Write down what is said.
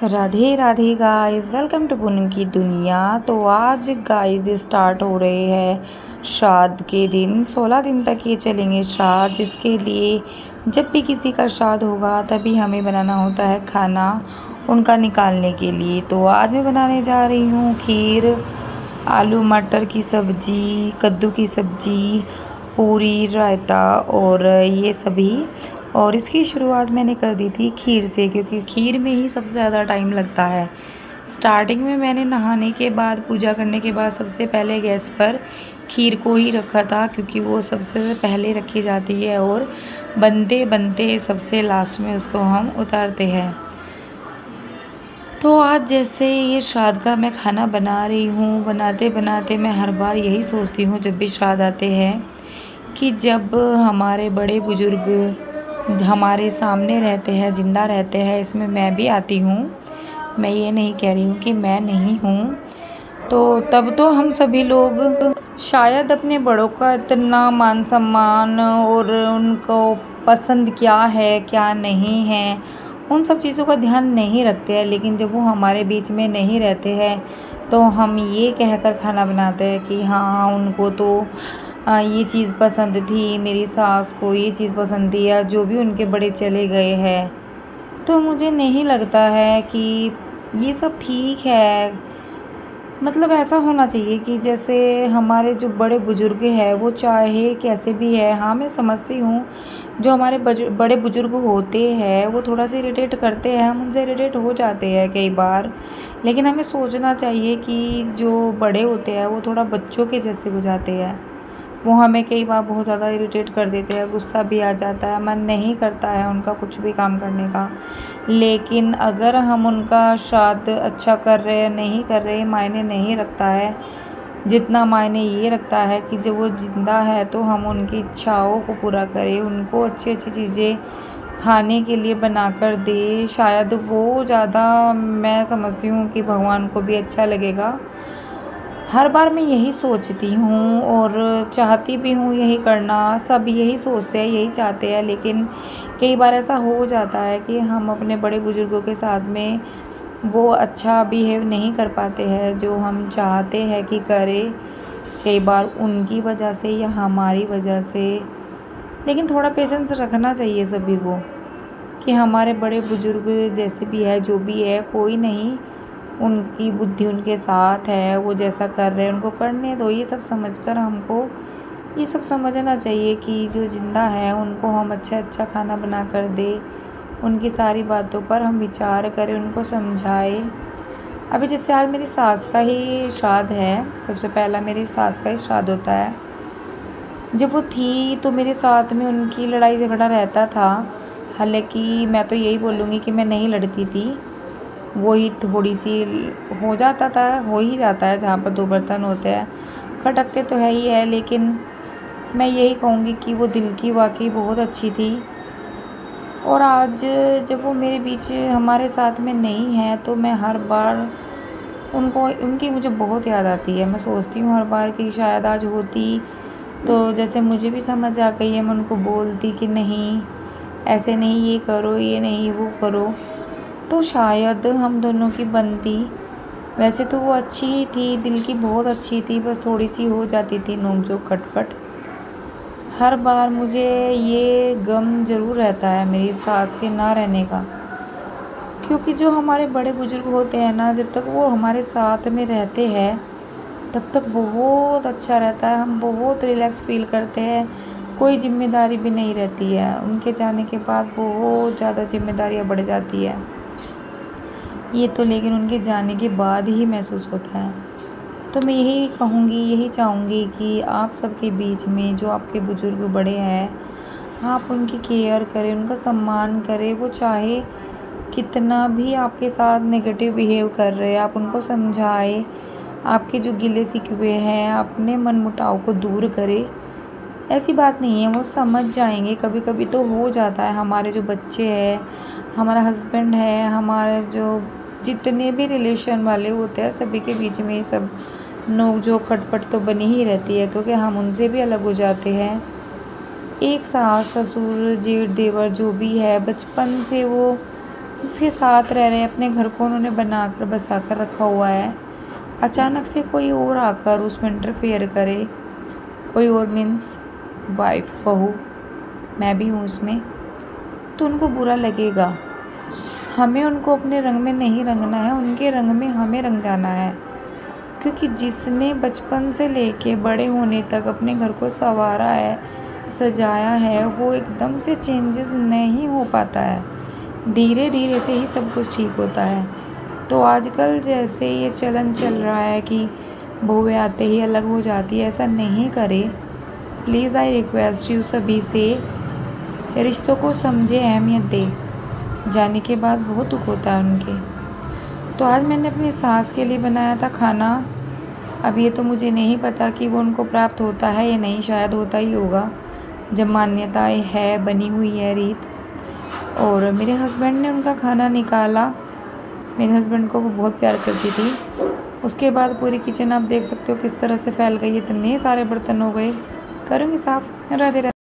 Radhe Radhe guys, welcome to Poonam की दुनिया। तो आज गाइस स्टार्ट हो रहे हैं श्राद्ध के दिन। 16 दिन तक ये चलेंगे श्राद्ध, जिसके लिए जब भी किसी का श्राद्ध होगा तभी हमें बनाना होता है खाना उनका निकालने के लिए। तो आज मैं बनाने जा रही हूँ खीर, आलू मटर की सब्ज़ी, कद्दू की सब्ज़ी, पूरी, रायता और ये सभी। और इसकी शुरुआत मैंने कर दी थी खीर से, क्योंकि खीर में ही सबसे ज़्यादा टाइम लगता है। स्टार्टिंग में मैंने नहाने के बाद, पूजा करने के बाद सबसे पहले गैस पर खीर को ही रखा था, क्योंकि वो सबसे पहले रखी जाती है और बनते बनते सबसे लास्ट में उसको हम उतारते हैं। तो आज जैसे ये श्राद्ध का मैं खाना बना रही हूँ, बनाते बनाते मैं हर बार यही सोचती हूँ जब भी श्राद्ध आते हैं कि जब हमारे बड़े बुजुर्ग हमारे सामने रहते हैं, ज़िंदा रहते हैं, इसमें मैं भी आती हूँ, मैं ये नहीं कह रही हूँ कि मैं नहीं हूँ, तो तब तो हम सभी लोग शायद अपने बड़ों का इतना मान सम्मान और उनको पसंद क्या है क्या नहीं है उन सब चीज़ों का ध्यान नहीं रखते हैं। लेकिन जब वो हमारे बीच में नहीं रहते हैं तो हम ये कहकर खाना बनाते हैं कि हाँ, उनको तो ये चीज़ पसंद थी, मेरी सास को ये चीज़ पसंद थी, या जो भी उनके बड़े चले गए हैं। तो मुझे नहीं लगता है कि ये सब ठीक है। मतलब ऐसा होना चाहिए कि जैसे हमारे जो बड़े बुजुर्ग हैं वो चाहे कैसे भी है, हाँ मैं समझती हूँ जो हमारे बड़े बुजुर्ग होते हैं वो थोड़ा सा इरिटेट करते हैं, हम उनसे इरिटेट हो जाते हैं कई बार। लेकिन हमें सोचना चाहिए कि जो बड़े होते हैं वो थोड़ा बच्चों के जैसे हो जाते हैं। वो हमें कई बार बहुत ज़्यादा इरिटेट कर देते हैं, गुस्सा भी आ जाता है, मन नहीं करता है उनका कुछ भी काम करने का। लेकिन अगर हम उनका श्राद्ध अच्छा कर रहे हैं नहीं कर रहे मायने नहीं रखता है, जितना मायने ये रखता है कि जब वो ज़िंदा है तो हम उनकी इच्छाओं को पूरा करें, उनको अच्छी अच्छी चीज़ें खाने के लिए बना कर दे। शायद वो ज़्यादा, मैं समझती हूँ कि भगवान को भी अच्छा लगेगा। हर बार मैं यही सोचती हूँ और चाहती भी हूँ यही करना, सब यही सोचते हैं यही चाहते हैं। लेकिन कई बार ऐसा हो जाता है कि हम अपने बड़े बुजुर्गों के साथ में वो अच्छा बिहेव नहीं कर पाते हैं जो हम चाहते हैं कि करें, कई बार उनकी वजह से या हमारी वजह से। लेकिन थोड़ा पेशेंस रखना चाहिए सभी को कि हमारे बड़े बुजुर्ग जैसे भी है, जो भी है, कोई नहीं, उनकी बुद्धि उनके साथ है, वो जैसा कर रहे हैं उनको करने दो। ये सब समझकर हमको ये सब समझना चाहिए कि जो ज़िंदा है उनको हम अच्छा अच्छा खाना बना कर दें, उनकी सारी बातों पर हम विचार करें, उनको समझाएं। अभी जैसे आज मेरी सास का ही श्राद्ध है, सबसे पहला मेरी सास का ही श्राद्ध होता है। जब वो थी तो मेरे साथ में उनकी लड़ाई झगड़ा रहता था। हालांकि मैं तो यही बोलूँगी कि मैं नहीं लड़ती थी, वो ही थोड़ी सी हो जाता था, हो ही जाता है जहाँ पर दो बर्तन होते हैं, खटकते तो है ही है। लेकिन मैं यही कहूँगी कि वो दिल की वाकई बहुत अच्छी थी। और आज जब वो मेरे बीच हमारे साथ में नहीं है तो मैं हर बार उनकी मुझे बहुत याद आती है। मैं सोचती हूँ हर बार कि शायद आज होती तो जैसे मुझे भी समझ आ गई है, मैं उनको बोलती कि नहीं ऐसे नहीं, ये करो, ये नहीं वो करो, तो शायद हम दोनों की बनती। वैसे तो वो अच्छी ही थी, दिल की बहुत अच्छी थी, बस थोड़ी सी हो जाती थी नोक-झोंक, खटपट। हर बार मुझे ये गम ज़रूर रहता है मेरी सास के ना रहने का, क्योंकि जो हमारे बड़े बुजुर्ग होते हैं ना, जब तक वो हमारे साथ में रहते हैं तब तक बहुत अच्छा रहता है, हम बहुत रिलैक्स फील करते हैं, कोई ज़िम्मेदारी भी नहीं रहती है। उनके जाने के बाद बहुत ज़्यादा ज़िम्मेदारियाँ बढ़ जाती है ये तो, लेकिन उनके जाने के बाद ही महसूस होता है। तो मैं यही कहूँगी, यही चाहूँगी कि आप सबके बीच में जो आपके बुज़ुर्ग बड़े हैं, आप उनकी केयर करें, उनका सम्मान करें। वो चाहे कितना भी आपके साथ नेगेटिव बिहेव कर रहे हैं, आप उनको समझाएं, आपके जो गिले शिकवे हैं, अपने मनमुटाव को दूर करें। ऐसी बात नहीं है, वो समझ जाएंगे। कभी कभी तो हो जाता है, हमारे जो बच्चे हैं, हमारा हस्बैंड है, हमारे जो जितने भी रिलेशन वाले होते हैं, सभी के बीच में ये सब नोक झोंक खटपट तो बनी ही रहती है। तो क्या हम उनसे भी अलग हो जाते हैं? एक सास ससुर जेठ देवर जो भी है, बचपन से वो उसके साथ रह रहे अपने घर को उन्होंने बना कर बसा कर रखा हुआ है, अचानक से कोई और आकर उसमें इंटरफेयर करे, कोई और मीन्स वाइफ बहू, मैं भी हूँ उसमें, तो उनको बुरा लगेगा। हमें उनको अपने रंग में नहीं रंगना है, उनके रंग में हमें रंग जाना है। क्योंकि जिसने बचपन से लेके बड़े होने तक अपने घर को संवारा है, सजाया है, वो एकदम से चेंजेस नहीं हो पाता है। धीरे धीरे से ही सब कुछ ठीक होता है। तो आजकल जैसे ये चलन चल रहा है कि बहुएं आते ही अलग हो जाती है, ऐसा नहीं करे। प्लीज़ आई रिक्वेस्ट यू सभी से, रिश्तों को समझे, अहमियत दे। जाने के बाद बहुत दुख होता है उनके। तो आज मैंने अपनी सास के लिए बनाया था खाना। अब ये तो मुझे नहीं पता कि वो उनको प्राप्त होता है या नहीं, शायद होता ही होगा जब मान्यताएं है, बनी हुई है रीत। और मेरे हस्बैंड ने उनका खाना निकाला। मेरे हस्बैंड को वो बहुत प्यार करती थी। उसके बाद पूरी किचन आप देख सकते हो किस तरह से फैल गई, इतने सारे बर्तन हो गए। करूँगी साफ। राधे राधे।